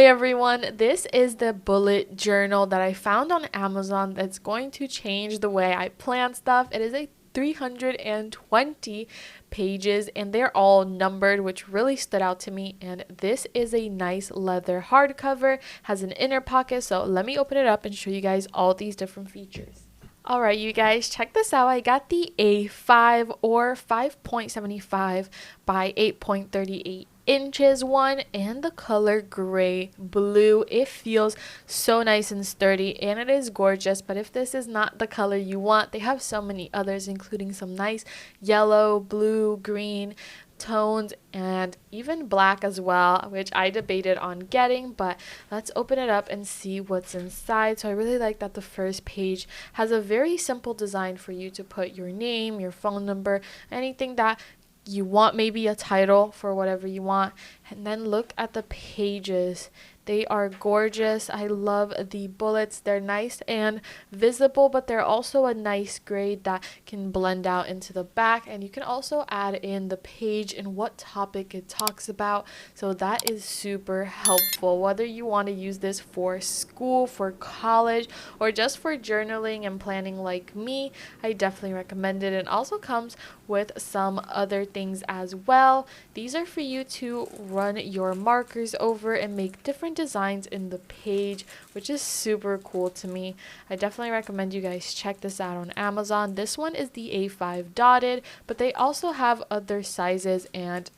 everyone, this is the bullet journal that I found on Amazon that's going to change the way I plan stuff. It is a 320 pages and they're all numbered, which really stood out to me. And this is a nice leather hardcover, has an inner pocket. So let me open it up and show you guys all these different features. Alright, you guys, check this out. I got the A5 or 5.75 by 8.38 inches one and the color gray blue. It feels so nice and sturdy and it is gorgeous, but if this is not the color you want, they have so many others, including some nice yellow, blue, green tones and even black as well, which I debated on getting, but let's open it up and see what's inside. So I really like that the first page has a very simple design for you to put your name, your phone number, anything that you want, maybe a title for whatever you want. And then look at the pages. They are gorgeous. I love the bullets. They're nice and visible, but they're also a nice grade that can blend out into the back. And you can also add in the page and what topic it talks about. So that is super helpful. Whether you want to use this for school, for college, or just for journaling and planning like me, I definitely recommend it. It also comes with some other things as well. These are for you to run your markers over and make different designs in the page, which is super cool to me. I definitely recommend you guys check this out on Amazon. This one is the A5 dotted, but they also have other sizes and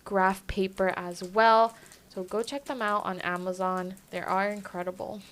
graph paper as well. So go check them out on Amazon. They are incredible.